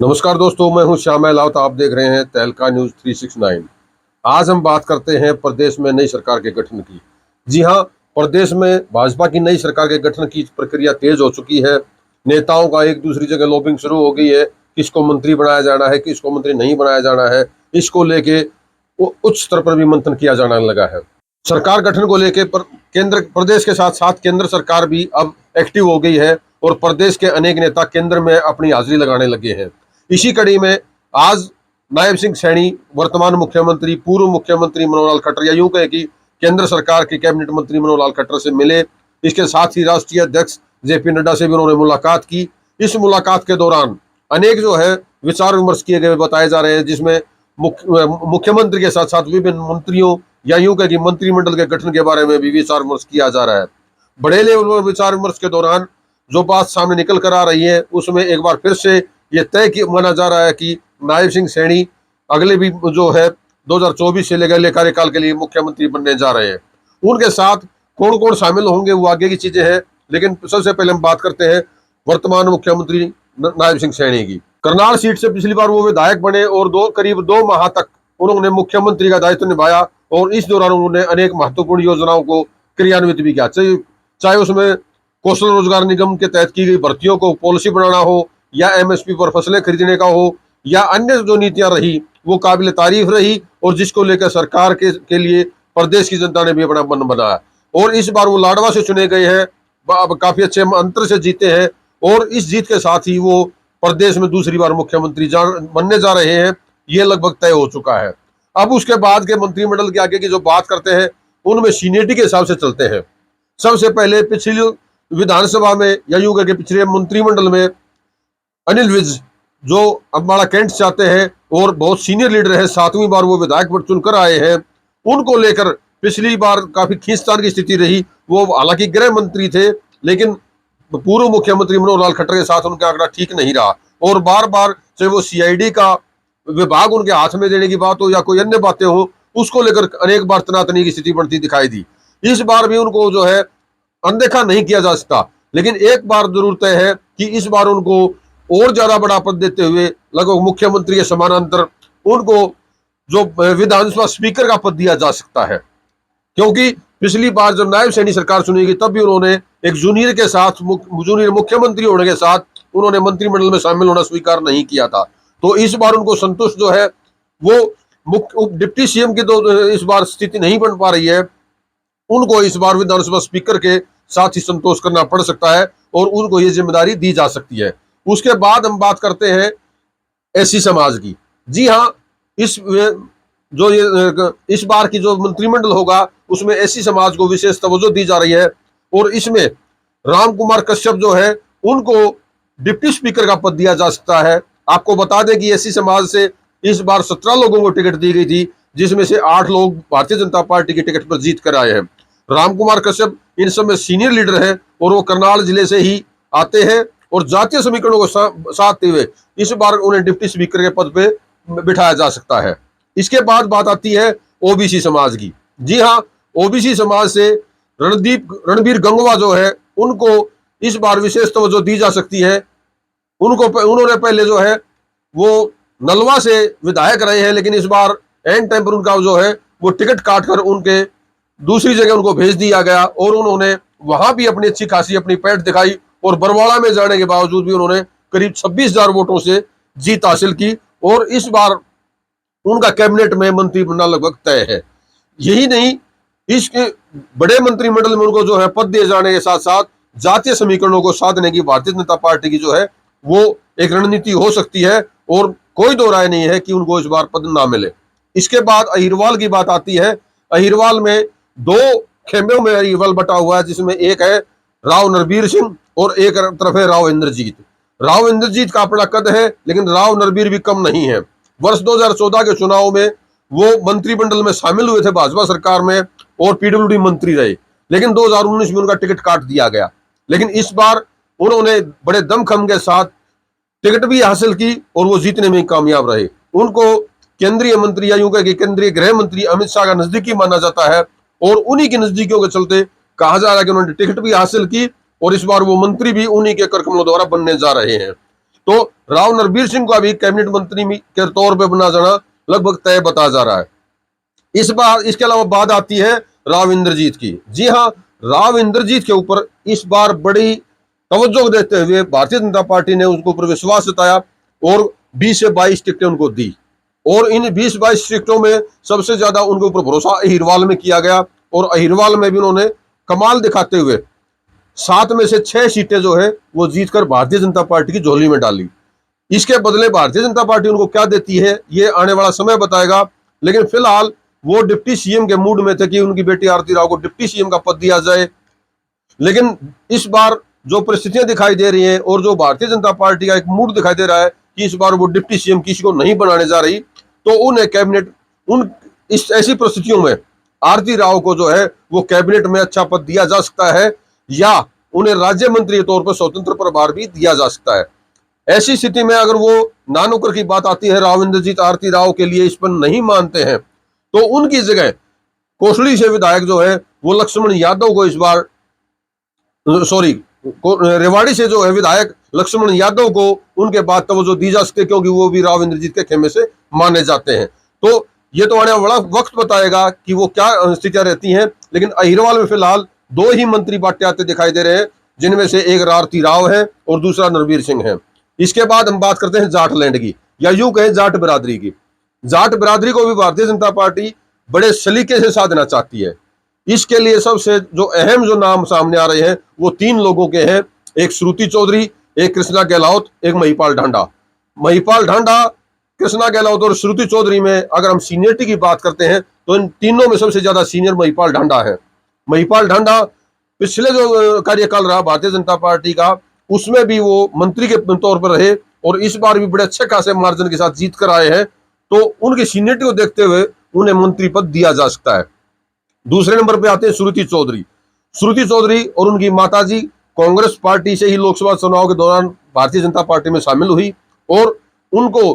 नमस्कार दोस्तों, मैं हूं श्याम लावत। आप देख रहे हैं तहलका न्यूज 369। आज हम बात करते हैं प्रदेश में नई सरकार के गठन की। जी हां, प्रदेश में भाजपा की नई सरकार के गठन की प्रक्रिया तेज हो चुकी है। नेताओं का एक दूसरी जगह लॉबिंग शुरू हो गई है। किसको मंत्री बनाया जाना है, किसको मंत्री नहीं बनाया जाना है, इसको लेके उच्च स्तर पर भी मंथन किया जाने लगा है। सरकार गठन को लेके केंद्र प्रदेश के साथ साथ केंद्र सरकार भी अब एक्टिव हो गई है और प्रदेश के अनेक नेता केंद्र में अपनी हाजिरी लगाने लगे हैं। इसी कड़ी में आज नायब सिंह सैनी, वर्तमान मुख्यमंत्री, पूर्व मुख्यमंत्री मनोहर लाल खट्टर, या यूं कहे कि केंद्र सरकार के कैबिनेट मंत्री मनोहर लाल खट्टर से मिले। इसके साथ ही राष्ट्रीय अध्यक्ष जेपी नड्डा से भी उन्होंने मुलाकात की। इस मुलाकात के दौरान अनेक जो है विचार विमर्श किए गए बताए जा रहे हैं, जिसमें मुख्यमंत्री के साथ साथ विभिन्न मंत्रियों या यूं कहे कि मंत्रिमंडल के गठन के बारे में भी विचार विमर्श किया जा रहा है। बड़े लेवल पर विचार विमर्श के दौरान जो बात सामने निकल कर आ रही है, उसमें एक बार फिर से ये तय माना जा रहा है कि नायब सिंह सैनी अगले भी जो है 2024 से लेकर अगले कार्यकाल के लिए मुख्यमंत्री बनने जा रहे हैं। उनके साथ कौन कौन शामिल होंगे वो आगे की चीजें हैं, लेकिन सबसे पहले हम बात करते हैं वर्तमान मुख्यमंत्री नायब सिंह सैनी की। करनाल सीट से पिछली बार वो विधायक बने और करीब 2 माह तक उन्होंने मुख्यमंत्री का दायित्व निभाया और इस दौरान उन्होंने अनेक महत्वपूर्ण योजनाओं को क्रियान्वित भी किया। चाहे उसमें कौशल रोजगार निगम के तहत की गई भर्तियों को पॉलिसी बनाना हो, या एमएसपी पर फसलें खरीदने का हो, या अन्य जो नीतियां रही वो काबिल तारीफ रही और जिसको लेकर सरकार के लिए प्रदेश की जनता ने भी अपना मन बनाया। और इस बार वो लाडवा से चुने गए हैं, काफी अच्छे अंतर से जीते हैं और इस जीत के साथ ही वो प्रदेश में दूसरी बार मुख्यमंत्री बनने जा रहे हैं। ये लगभग तय हो चुका है। अब उसके बाद के मंत्रिमंडल के आगे की जो बात करते हैं, उनमें सीनियरिटी के हिसाब से चलते हैं। सबसे पहले पिछली विधानसभा में या यूं करके पिछले मंत्रिमंडल में अनिल विज, जो अम्बाड़ा कैंट से आते हैं और बहुत सीनियर लीडर है, 7वीं बार वो विधायक पर चुनकर आए हैं। उनको लेकर पिछली बार काफी खींचतान की स्थिति रही। वो हालांकि गृह मंत्री थे, लेकिन पूर्व मुख्यमंत्री मनोहर लाल खट्टर के साथ उनका आंकड़ा ठीक नहीं रहा और बार बार चाहे वो सीआईडी का विभाग उनके हाथ में देने की बात हो या कोई अन्य बातें हो, उसको लेकर अनेक बार तनातनी की स्थिति बनती दिखाई दी। इस बार भी उनको जो है अनदेखा नहीं किया जा सकता, लेकिन एक बार जरूर तय है कि इस बार उनको और ज्यादा बड़ा पद देते हुए लगभग मुख्यमंत्री के समानांतर उनको जो विधानसभा स्पीकर का पद दिया जा सकता है। क्योंकि पिछली बार जब नायब सैनी सरकार चुनी गई, तब भी उन्होंने एक जूनियर के साथ, जूनियर मुख्यमंत्री होने के साथ उन्होंने मंत्रिमंडल में शामिल होना स्वीकार नहीं किया था। तो इस बार उनको संतुष्ट जो है वो डिप्टी सीएम की तो इस बार स्थिति नहीं बन पा रही है, उनको इस बार विधानसभा स्पीकर के साथ ही संतोष करना पड़ सकता है और उनको ये जिम्मेदारी दी जा सकती है। उसके बाद हम बात करते हैं एससी समाज की। जी हाँ, इस बार की जो मंत्रिमंडल होगा उसमें एससी समाज को विशेष तवज्जो दी जा रही है और इसमें राम कुमार कश्यप जो है उनको डिप्टी स्पीकर का पद दिया जा सकता है। आपको बता दें कि एससी समाज से इस बार 17 लोगों को टिकट दी गई थी, जिसमें से 8 लोग भारतीय जनता पार्टी की टिकट पर जीत कर आए हैं। राम कुमार कश्यप इन सब में सीनियर लीडर हैं और वो करनाल जिले से ही आते हैं और जातीय समीकरणों को साधते हुए इस बार उन्हें डिप्टी स्पीकर के पद पे बिठाया जा सकता है। इसके बाद बात आती है ओबीसी समाज की। जी हाँ, ओबीसी समाज से रणबीर गंगवा जो है उनको इस बार विशेष तवज्जो दी जा सकती है। उन्होंने पहले जो है वो नलवा से विधायक रहे हैं, लेकिन इस बार एंड टाइम पर उनका जो है वो टिकट काट कर उनके दूसरी जगह उनको भेज दिया गया और उन्होंने वहां भी अपनी अच्छी खासी अपनी पैठ दिखाई और बरवाड़ा में जाने के बावजूद भी उन्होंने करीब 26,000 वोटों से जीत हासिल की और इस बार उनका कैबिनेट में मंत्री बनना लगभग तय है। यही नहीं, इसके बड़े मंत्रिमंडल में उनको जो है पद दिए जाने के साथ साथ जातीय समीकरणों को साधने की भारतीय जनता पार्टी की जो है वो एक रणनीति हो सकती है और कोई दो राय नहीं है कि उनको इस बार पद ना मिले। इसके बाद अहिरवाल की बात आती है। अहिरवाल में 2 खेमों में अहिरवाल बटा हुआ है, जिसमें एक है राव नरबीर सिंह और एक तरफ है राव इंद्रजीत। राव इंद्रजीत का अपना कद है, लेकिन राव नरबीर भी कम नहीं है। वर्ष 2014 के चुनाव में वो मंत्रिमंडल में शामिल हुए थे भाजपा सरकार में और पीडब्ल्यूडी मंत्री रहे, लेकिन 2019 में उनका टिकट काट दिया गया। लेकिन इस बार उन्होंने बड़े दमखम के साथ टिकट भी हासिल की और वो जीतने में कामयाब रहे। उनको केंद्रीय मंत्री या यूं कह कि केंद्रीय गृह मंत्री अमित शाह का नजदीकी माना जाता है और उन्हीं की नजदीकियों के चलते कहा जा रहा है कि उन्होंने टिकट भी हासिल की और इस बार वो मंत्री भी उन्हीं के करकमलों द्वारा बनने जा रहे हैं। तो राव नरबीर सिंह का भी कैबिनेट मंत्री के तौर पर बना जाना लगभग तय बता जा रहा है। इस बार इसके अलावा बात आती है राव इंद्रजीत की। जी हाँ, राव इंद्रजीत के ऊपर इस बार बड़ी तवज्जो देते हुए भारतीय जनता पार्टी ने उनके ऊपर विश्वास जताया और 20 से 22 टिकटें उनको दी। और इन 20-22 टिकटों में सबसे ज्यादा उनके ऊपर भरोसा अहिरवाल में किया गया और अहिरवाल में भी उन्होंने कमाल दिखाते हुए 7 में से 6 सीटें जो है वो जीतकर भारतीय जनता पार्टी की झोली में डाली। इसके बदले भारतीय जनता पार्टी उनको क्या देती है ये आने वाला समय बताएगा, लेकिन फिलहाल वो डिप्टी सीएम के मूड में थे कि उनकी बेटी आरती राव को डिप्टी सीएम का पद दिया जाए। लेकिन इस बार जो परिस्थितियां दिखाई दे रही हैं और जो भारतीय जनता पार्टी का एक मूड दिखाई दे रहा है कि इस बार वो डिप्टी सीएम किसी को नहीं बनाने जा रही, तो उन्हें कैबिनेट इस ऐसी परिस्थितियों में आरती राव को जो है वो कैबिनेट में अच्छा पद दिया जा सकता है या उन्हें राज्य मंत्री के तौर पर स्वतंत्र प्रभार भी दिया जा सकता है। ऐसी स्थिति में अगर वो नानोकर की बात आती है, राव इंद्रजीत आरती राव के लिए इस पर नहीं मानते हैं, तो उनकी जगह कोसली से विधायक जो है वो लक्ष्मण यादव को इस बार रेवाड़ी से जो है विधायक लक्ष्मण यादव को उनके बाद तवज्जो दी जा सकती है, क्योंकि वो भी राव इंद्रजीत के खेमे से माने जाते हैं। तो ये तो आने वाला वक्त बताएगा कि वो क्या स्थितियां रहती हैं। लेकिन अहिरवाल में फिलहाल 2 ही मंत्री बाटे आते दिखाई दे रहे हैं, जिनमें से एक आरती राव है और दूसरा नरबीर सिंह है। इसके बाद हम बात करते हैं जाटलैंड की, या यूं कहें जाट बिरादरी की। जाट बिरादरी को भी भारतीय जनता पार्टी बड़े सलीके से साधना चाहती है। इसके लिए सबसे जो अहम जो नाम सामने आ रहे हैं वो 3 लोगों के हैं, एक श्रुति चौधरी, एक कृष्णा गहलोत, एक महिपाल ढांडा। महिपाल ढांडा, कृष्णा गहलोत और श्रुति चौधरी में अगर हम सीनियरिटी की बात करते हैं तो इन तीनों में सबसे ज्यादा सीनियर महिपाल ढांडा है। महिपाल ढांडा पिछले जो कार्यकाल रहा भारतीय जनता पार्टी का, उसमें भी वो मंत्री के तौर पर रहे और इस बार भी बड़े अच्छे खासे मार्जिन के साथ जीत कर आए हैं। तो उनकी सीनियरिटी को देखते हुए उन्हें मंत्री पद दिया जा सकता है। दूसरे नंबर पे आते हैं श्रुति चौधरी। श्रुति चौधरी और उनकी माताजी कांग्रेस पार्टी से ही लोकसभा चुनाव के दौरान भारतीय जनता पार्टी में शामिल हुई और उनको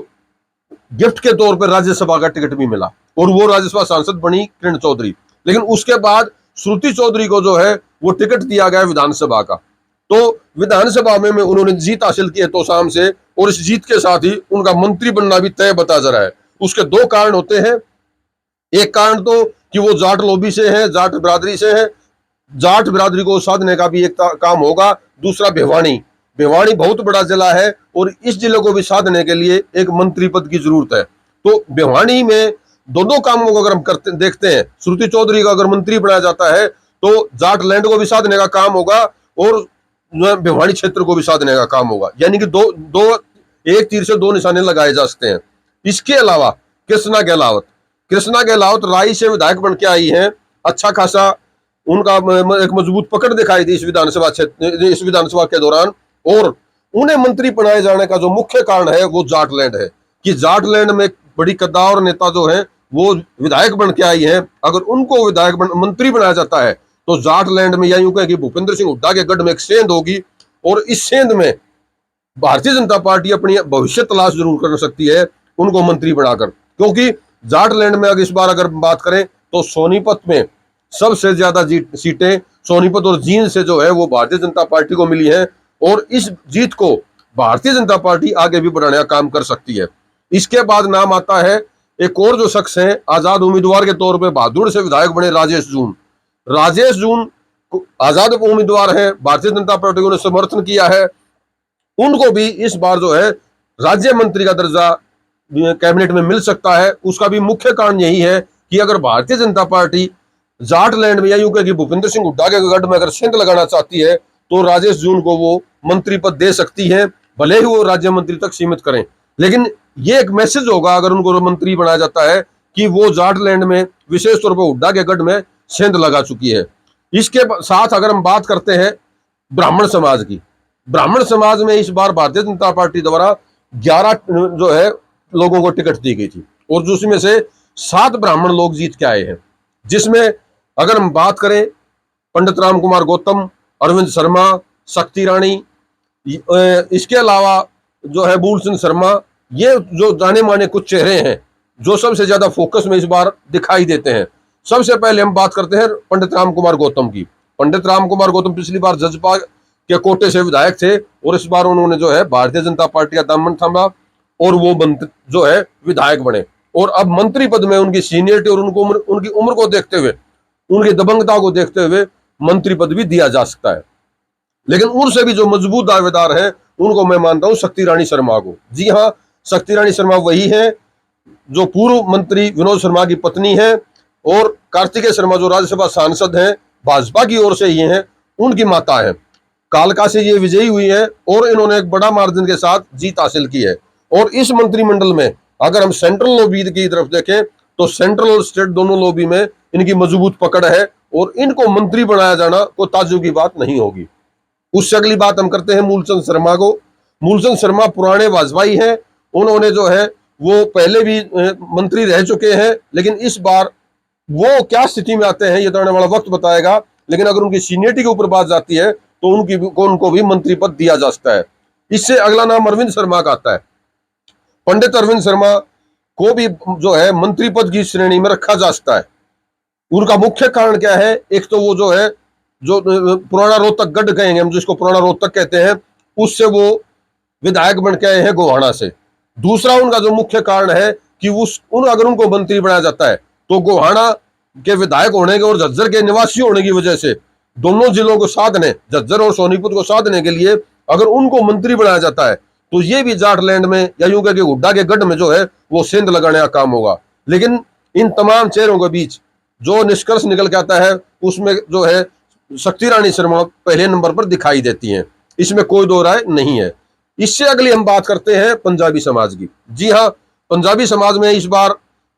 गिफ्ट के तौर पर राज्यसभा का टिकट भी मिला और वो राज्यसभा सांसद बनी किरण चौधरी। लेकिन उसके बाद श्रुति चौधरी को जो है वो टिकट दिया गया विधानसभा का। तो विधानसभा में उन्होंने जीत हासिल की है तोशाम से, और इस जीत के साथ ही उनका मंत्री बनना भी तय बता जा रहा है। उसके 2 कारण होते हैं। एक कारण तो कि वो जाट लॉबी से है, जाट बिरादरी से है, जाट बिरादरी को साधने का भी एक काम होगा। दूसरा भिवानी बहुत बड़ा जिला है और इस जिले को भी साधने के लिए एक मंत्री पद की जरूरत है। तो भिवानी में दोनों कामों को अगर हम देखते हैं, श्रुति चौधरी का अगर मंत्री बनाया जाता है तो जाट लैंड को भी साधने का काम होगा और भिवानी क्षेत्र को भी साधने का काम होगा। यानी कि एक तीर से 2 निशाने लगाए जा सकते हैं। इसके अलावा कृष्णा गहलोत राई से विधायक बन के आई हैं। अच्छा खासा उनका एक मजबूत पकड़ दिखाई दी इस विधानसभा के दौरान, और उन्हें मंत्री बनाए जाने का जो मुख्य कारण है वो जाटलैंड है कि जाटलैंड में बड़ी कद्दावर नेता जो है वो विधायक बन के आई है। अगर उनको मंत्री बनाया जाता है तो जाटलैंड में, या यूं कहें कि भूपेंद्र सिंह हुड्डा के गढ़ में एक सेंध होगी और इस सेंध में भारतीय जनता पार्टी अपनी भविष्य तलाश जरूर कर सकती है उनको मंत्री बनाकर। क्योंकि जाटलैंड में अगर इस बार अगर बात करें तो सोनीपत में सबसे ज्यादा सीटें सोनीपत और जींद से जो है वो भारतीय जनता पार्टी को मिली है और इस जीत को भारतीय जनता पार्टी आगे भी बढ़ाने का काम कर सकती है। इसके बाद नाम आता है एक और जो शख्स है, आजाद उम्मीदवार के तौर पर बहादुर से विधायक बने राजेश जून आजाद उम्मीदवार है, भारतीय जनता पार्टी को समर्थन किया है। उनको भी इस बार जो है राज्य मंत्री का दर्जा कैबिनेट में मिल सकता है। उसका भी मुख्य कारण यही है कि अगर भारतीय जनता पार्टी जाटलैंड में, या यूं कि भूपेंद्र सिंह हुड्डा के गढ़ में अगर सेंध लगाना चाहती है तो राजेश जून को वो मंत्री पद दे सकती है, भले ही वो राज्य मंत्री तक सीमित करें। लेकिन ये एक मैसेज होगा अगर उनको मंत्री बनाया जाता है कि वो जाटलैंड में विशेष तौर पर हुड्डा के गढ़ में सेंध लगा चुकी है। इसके साथ अगर हम बात करते हैं ब्राह्मण समाज की, ब्राह्मण समाज में इस बार भारतीय जनता पार्टी द्वारा 11 जो है लोगों को टिकट दी गई थी और जिसमें से 7 ब्राह्मण लोग जीत के आए हैं। जिसमें अगर हम बात करें पंडित राम कुमार गौतम, अरविंद शर्मा, शक्ति रानी, इसके अलावा जो है बूढ़ सिंह शर्मा, ये जो जाने माने कुछ चेहरे हैं जो सबसे ज्यादा फोकस में इस बार दिखाई देते हैं। सबसे पहले हम बात करते हैं पंडित राम कुमार गौतम की। पंडित राम कुमार गौतम पिछली बार जजपा के कोटे से विधायक थे और इस बार उन्होंने जो है भारतीय जनता पार्टी का दामन थामा और वो मंत्री जो है विधायक बने। और अब मंत्री पद में उनकी सीनियरिटी और उनकी उम्र को देखते हुए, उनकी दबंगता को देखते हुए मंत्री पद भी दिया जा सकता है। लेकिन उनसे भी जो मजबूत दावेदार है उनको मैं मानता हूं शक्ति रानी शर्मा को। जी हाँ, शक्ति रानी शर्मा वही है जो पूर्व मंत्री विनोद शर्मा की पत्नी है और कार्तिकेय शर्मा जो राज्यसभा सांसद हैं भाजपा की ओर से ये हैं, उनकी माता है। कालका से ये विजयी हुई है और इन्होंने एक बड़ा मार्जिन के साथ जीत हासिल की है। और इस मंत्रिमंडल में अगर हम सेंट्रल लॉबी की तरफ देखें तो सेंट्रल और स्टेट दोनों लॉबी में इनकी मजबूत पकड़ है और इनको मंत्री बनाया जाना कोई ताज्जुब की बात नहीं होगी। उससे अगली बात हम करते हैं मूलचंद शर्मा को। मूलचंद शर्मा पुराने वाजपेयी हैं, उन्होंने जो है वो पहले भी मंत्री रह चुके हैं, लेकिन इस बार वो क्या स्थिति में आते हैं ये तो आने वाला वक्त बताएगा। लेकिन अगर उनकी सीनियरिटी के ऊपर बात जाती है तो उनको भी मंत्री पद दिया जा सकता है। इससे अगला नाम अरविंद शर्मा का आता है। पंडित अरविंद शर्मा को भी जो है मंत्री पद की श्रेणी में रखा जा सकता है। उनका मुख्य कारण क्या है? एक तो वो जो है जो पुराना रोहतक गढ़ कहेंगे हम, जिसको पुराना रोहतक कहते हैं, उससे वो विधायक बन के आए हैं गोहाना से। दूसरा उनका जो मुख्य कारण है कि अगर उनको मंत्री बनाया जाता है तो गोहाना के विधायक होने के और झज्जर के निवासी होने की वजह से दोनों जिलों को साधने, झज्जर और सोनीपत को साधने के लिए अगर उनको मंत्री बनाया जाता है तो ये भी जाटलैंड में या यूं कह के हुड्डा के गढ़ में जो है वो सेंध लगाने का काम होगा। लेकिन इन तमाम चेहरों के बीच जो निष्कर्ष निकल के आता है उसमें जो है शक्ति रानी शर्मा पहले नंबर पर दिखाई देती हैं, इसमें कोई दो राय नहीं है। इससे अगली हम बात करते हैं पंजाबी समाज की। जी हाँ, पंजाबी समाज में इस बार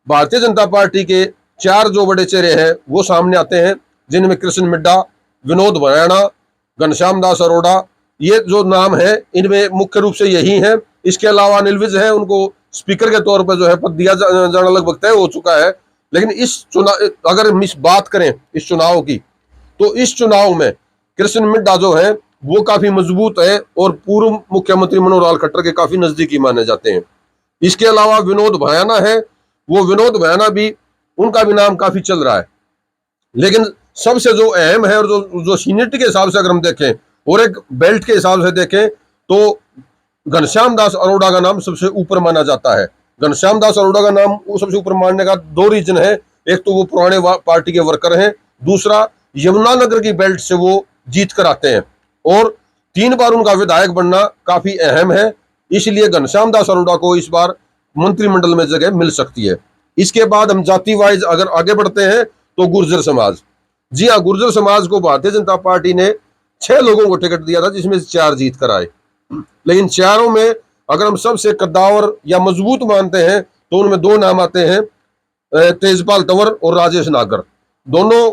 भारतीय जनता पार्टी के 4 जो बड़े चेहरे हैं वो सामने आते हैं, जिनमें कृष्ण मिड्डा, विनोद भयाणा, घनश्याम दास अरोड़ा, ये जो नाम है इनमें मुख्य रूप से यही है। इसके अलावा अनिल विज है, उनको स्पीकर के तौर पर जो है पद दिया जाना लगभग तय हो चुका है। लेकिन इस चुनाव अगर हम इस बात करें इस चुनाव की, तो इस चुनाव में कृष्ण मिड्डा जो है वो काफी मजबूत है और पूर्व मुख्यमंत्री मनोहर लाल खट्टर के काफी नजदीकी माने जाते हैं। इसके अलावा विनोद भयाणा है, वो विनोद भयाणा भी उनका भी नाम काफी चल रहा है। लेकिन सबसे जो अहम है और जो सीनियरिटी के हिसाब से अगर हम देखें और एक बेल्ट के हिसाब से देखें तो घनश्याम दास अरोड़ा का नाम सबसे ऊपर माना जाता है। घनश्याम दास अरोड़ा का नाम वो सबसे ऊपर मानने का 2 रीजन है। एक तो वो पुराने पार्टी के वर्कर हैं, दूसरा यमुनानगर की बेल्ट से वो जीत कर आते हैं और 3 बार उनका विधायक बनना काफी अहम है। इसलिए घनश्याम दास अरोड़ा को इस बार मंत्रिमंडल में जगह मिल सकती है। इसके बाद हम जाति वाइज अगर आगे बढ़ते हैं तो गुर्जर समाज। जी हाँ, गुर्जर समाज को भारतीय जनता पार्टी ने 6 लोगों को टिकट दिया था, जिसमें से 4 जीत कर आए। लेकिन चारों में अगर हम सबसे कद्दावर या मजबूत मानते हैं तो उनमें 2 नाम आते हैं, तेजपाल तंवर और राजेश नागर। दोनों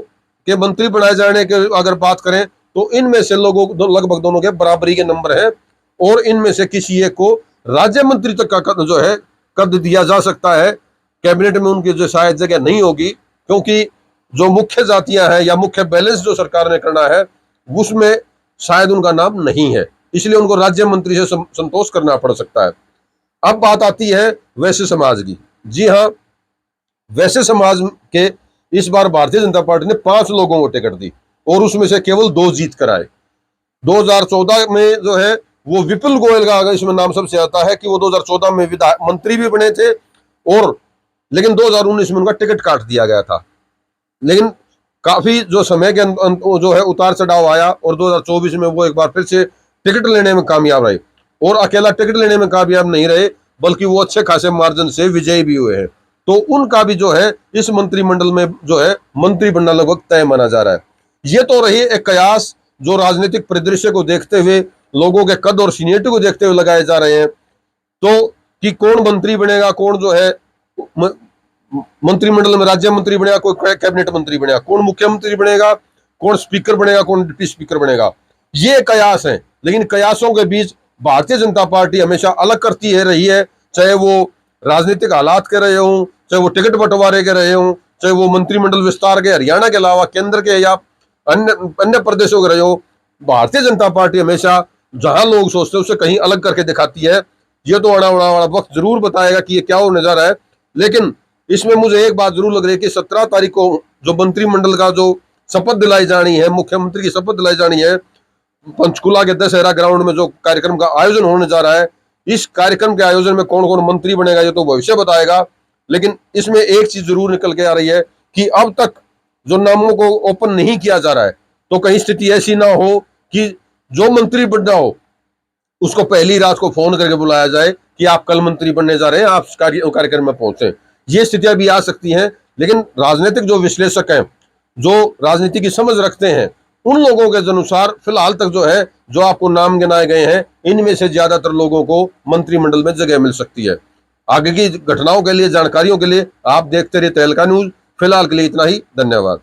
के मंत्री बनाए जाने के अगर बात करें तो इनमें से लगभग दोनों के बराबरी के नंबर है और इनमें से किसी एक को राज्य मंत्री तक का जो है कद दिया जा सकता है। कैबिनेट में उनकी जो शायद जगह नहीं होगी, क्योंकि जो मुख्य जातियां हैं या मुख्य बैलेंस जो सरकार ने करना है उसमें शायद उनका नाम नहीं है, इसलिए उनको राज्य मंत्री से संतोष करना पड़ सकता है। अब बात आती है वैश्य समाज की। जी हाँ, वैश्य समाज के इस बार भारतीय जनता पार्टी ने 5 लोगों को टिकट दी और उसमें से केवल 2 जीत कर आए। 2014 में जो है वो विपुल गोयल का इसमें नाम सबसे आता है कि वो 2014 में मंत्री भी बने थे और लेकिन 2019 में उनका टिकट काट दिया गया था। लेकिन काफी जो समय के जो है उतार चढ़ाव आया और 2024 में वो एक बार फिर से टिकट लेने में कामयाब रहे और अकेला टिकट लेने में कामयाब नहीं रहे बल्कि वो अच्छे खासे मार्जिन से विजयी भी हुए हैं। तो उनका भी जो है इस मंत्रिमंडल में जो है मंत्री बनना लगभग तय माना जा रहा है। ये तो रही एक कयास जो राजनीतिक परिदृश्य को देखते हुए, लोगों के कद और सीनियरिटी को देखते हुए लगाए जा रहे हैं। तो कि कौन मंत्री बनेगा, कौन जो है मंत्रिमंडल में राज्य मंत्री बनेगा, कोई कैबिनेट मंत्री बनेगा, कौन मुख्यमंत्री बनेगा, कौन स्पीकर बनेगा, कौन डिप्टी स्पीकर बनेगा, ये कयास है। लेकिन कयासों के बीच भारतीय जनता पार्टी हमेशा अलग करती है रही है, चाहे वो राजनीतिक हालात के रहे हों, चाहे वो टिकट बंटवारे के रहे हों, चाहे वो मंत्रिमंडल विस्तार के हरियाणा के अलावा केंद्र के या अन्य प्रदेशों के रहे हो। भारतीय जनता पार्टी हमेशा जहां लोग सोचते हैं उससे कहीं अलग करके दिखाती है। ये तो आने वाला वक्त जरूर बताएगा कि ये क्या होने जा रहा है। लेकिन इसमें मुझे एक बात जरूर लग रही है कि 17 तारीख को जो मंत्रिमंडल का जो शपथ दिलाई जानी है, मुख्यमंत्री की शपथ दिलाई जानी है, पंचकुला के दशहरा ग्राउंड में जो कार्यक्रम का आयोजन होने जा रहा है, इस कार्यक्रम के आयोजन में कौन कौन मंत्री बनेगा ये तो भविष्य बताएगा, लेकिन इसमें एक चीज जरूर निकल के आ रही है कि अब तक जो नामों को ओपन नहीं किया जा रहा है, तो कहीं स्थिति ऐसी ना हो कि जो मंत्री बनना हो उसको पहली रात को फोन करके बुलाया जाए कि आप कल मंत्री बनने जा रहे हैं, आप कार्यक्रम में पहुंचे। ये स्थितियां भी आ सकती हैं, लेकिन राजनीतिक जो विश्लेषक हैं, जो राजनीति की समझ रखते हैं, उन लोगों के अनुसार फिलहाल तक जो है, जो आपको नाम गिनाए गए हैं, इनमें से ज्यादातर लोगों को मंत्रिमंडल में जगह मिल सकती है। आगे की घटनाओं के लिए, जानकारियों के लिए आप देखते रहिए तहलका न्यूज। फिलहाल के लिए इतना ही, धन्यवाद।